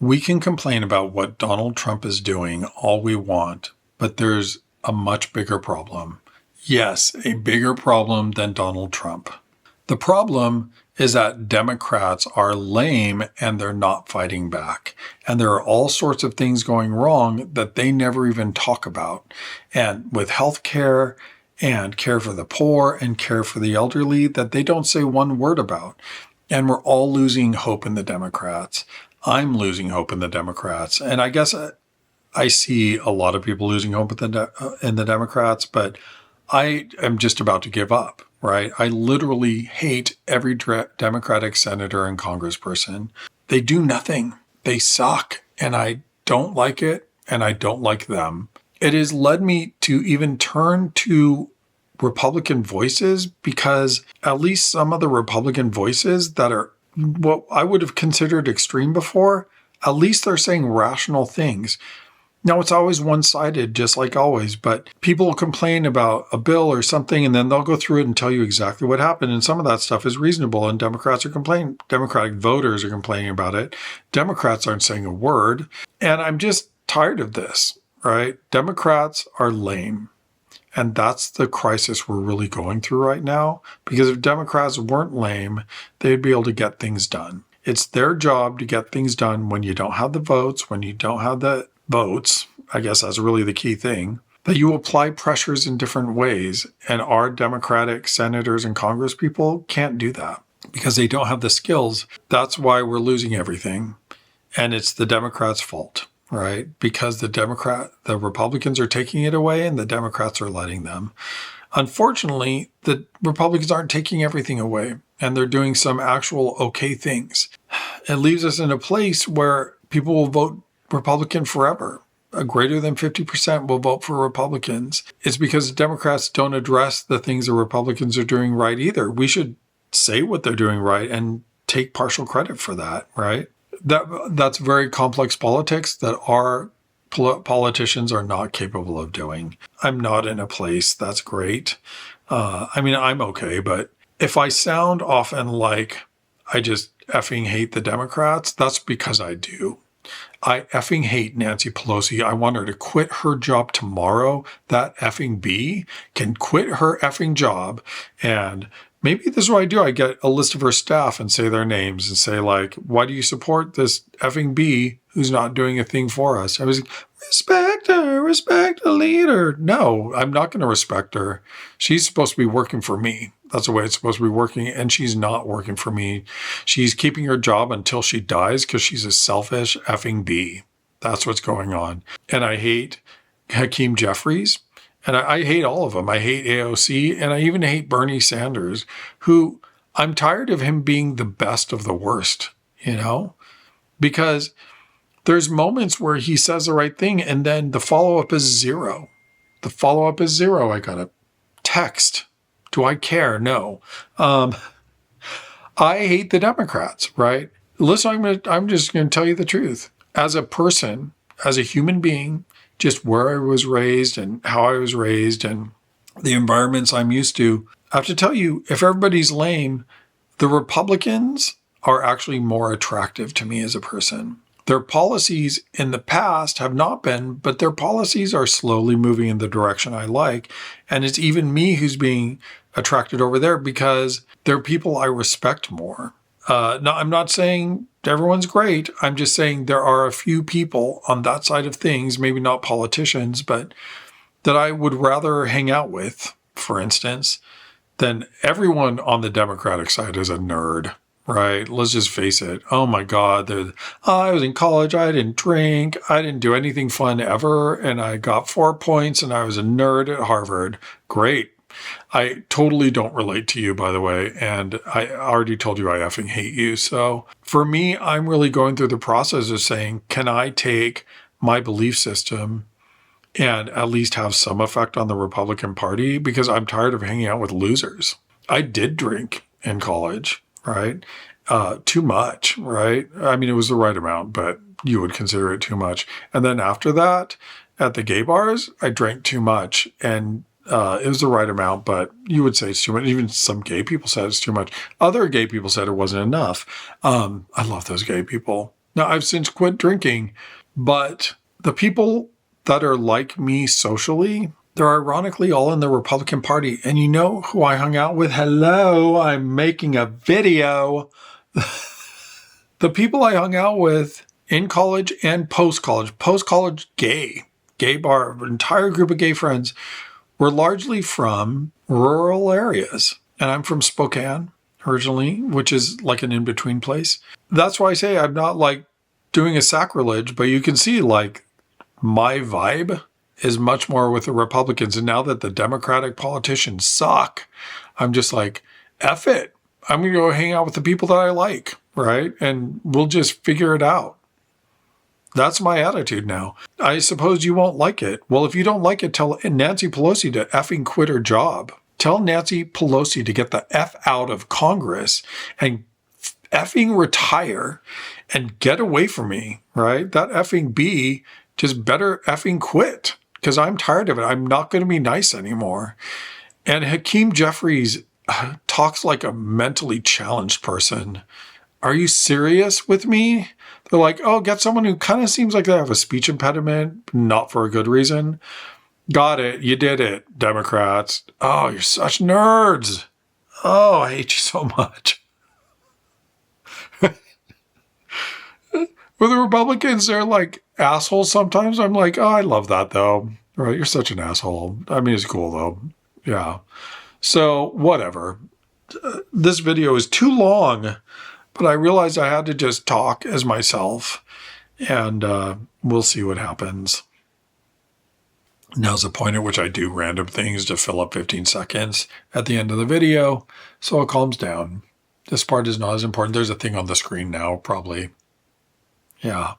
We can complain about what Donald Trump is doing all we want, but there's a much bigger problem. Yes, a bigger problem than Donald Trump. The problem is that Democrats are lame and they're not fighting back. And there are all sorts of things going wrong that they never even talk about. And with health care and care for the poor and care for the elderly that they don't say one word about. And we're all losing hope in the Democrats. I'm losing hope in the Democrats. And I guess I see a lot of people losing hope in the Democrats, but I am just about to give up, right? I literally hate every Democratic senator and congressperson. They do nothing. They suck. And I don't like it. And I don't like them. It has led me to even turn to Republican voices because at least some of the Republican voices that are what I would have considered extreme before, at least they're saying rational things. Now, it's always one-sided, just like always, but people complain about a bill or something, and then they'll go through it and tell you exactly what happened. And some of that stuff is reasonable, and Democrats are complaining. Democratic voters are complaining about it. Democrats aren't saying a word. And I'm just tired of this, right? Democrats are lame. And that's the crisis we're really going through right now. Because if Democrats weren't lame, they'd be able to get things done. It's their job to get things done when you don't have the votes, when you don't have the votes. I guess that's really the key thing. That you apply pressures in different ways. And our Democratic senators and congresspeople can't do that because they don't have the skills. That's why we're losing everything. And it's the Democrats' fault. Right? Because the Republicans are taking it away and the Democrats are letting them. Unfortunately, the Republicans aren't taking everything away and they're doing some actual okay things. It leaves us in a place where people will vote Republican forever. A greater than 50% will vote for Republicans. It's because the Democrats don't address the things the Republicans are doing right either. We should say what they're doing right and take partial credit for that, right? That's very complex politics that our politicians are not capable of doing. I'm not in a place that's great. I'm okay, but if I sound often like I just effing hate the Democrats, that's because I do. I effing hate Nancy Pelosi. I want her to quit her job tomorrow. That effing bee can quit her effing job. And maybe this is what I do. I get a list of her staff and say their names and say, like, why do you support this effing bee who's not doing a thing for us? I was like, respect her, respect the leader. No, I'm not going to respect her. She's supposed to be working for me. That's the way it's supposed to be working. And she's not working for me. She's keeping her job until she dies because she's a selfish effing bee. That's what's going on. And I hate Hakeem Jeffries. And I hate all of them. I hate AOC, and I even hate Bernie Sanders, who I'm tired of him being the best of the worst, because there's moments where he says the right thing, and then the follow-up is zero. The follow-up is zero. I got a text. Do I care? No. I hate the Democrats, right? Listen, I'm just going to tell you the truth. As a person, as a human being, just where I was raised and how I was raised and the environments I'm used to. I have to tell you, if everybody's lame, the Republicans are actually more attractive to me as a person. Their policies in the past have not been, but their policies are slowly moving in the direction I like. And it's even me who's being attracted over there because they're people I respect more. No, I'm not saying everyone's great. I'm just saying there are a few people on that side of things, maybe not politicians, but that I would rather hang out with, for instance, than everyone on the Democratic side is a nerd, right? Let's just face it. Oh my God. I was in college. I didn't drink. I didn't do anything fun ever. And I got 4 points and I was a nerd at Harvard. Great. I totally don't relate to you, by the way, and I already told you I effing hate you. So for me, I'm really going through the process of saying, can I take my belief system and at least have some effect on the Republican Party? Because I'm tired of hanging out with losers. I did drink in college, right? Too much, right? I mean, it was the right amount, but you would consider it too much. And then after that, at the gay bars, I drank too much, and it was the right amount, but you would say it's too much. Even some gay people said it's too much. Other gay people said it wasn't enough. I love those gay people. Now, I've since quit drinking, but the people that are like me socially, they're ironically all in the Republican Party. And you know who I hung out with? Hello, I'm making a video. The people I hung out with in college and post-college gay bar, an entire group of gay friends were largely from rural areas. And I'm from Spokane originally, which is like an in-between place. That's why I say I'm not like doing a sacrilege, but you can see like my vibe is much more with the Republicans. And now that the Democratic politicians suck, I'm just like, F it. I'm going to go hang out with the people that I like, right? And we'll just figure it out. That's my attitude now. I suppose you won't like it. Well, if you don't like it, tell Nancy Pelosi to effing quit her job. Tell Nancy Pelosi to get the F out of Congress and effing retire and get away from me, right? That effing B just better effing quit because I'm tired of it. I'm not going to be nice anymore. And Hakeem Jeffries talks like a mentally challenged person. Are you serious with me? They're like, oh, get someone who kind of seems like they have a speech impediment, not for a good reason. Got it. You did it, Democrats. Oh, you're such nerds. Oh, I hate you so much. With the Republicans, they're like assholes sometimes. I'm like, oh, I love that though. Right? You're such an asshole. I mean, it's cool though. Yeah. So whatever. This video is too long, but I realized I had to just talk as myself, and we'll see what happens. Now's the point at which I do random things to fill up 15 seconds at the end of the video, so it calms down. This part is not as important. There's a thing on the screen now, probably. Yeah.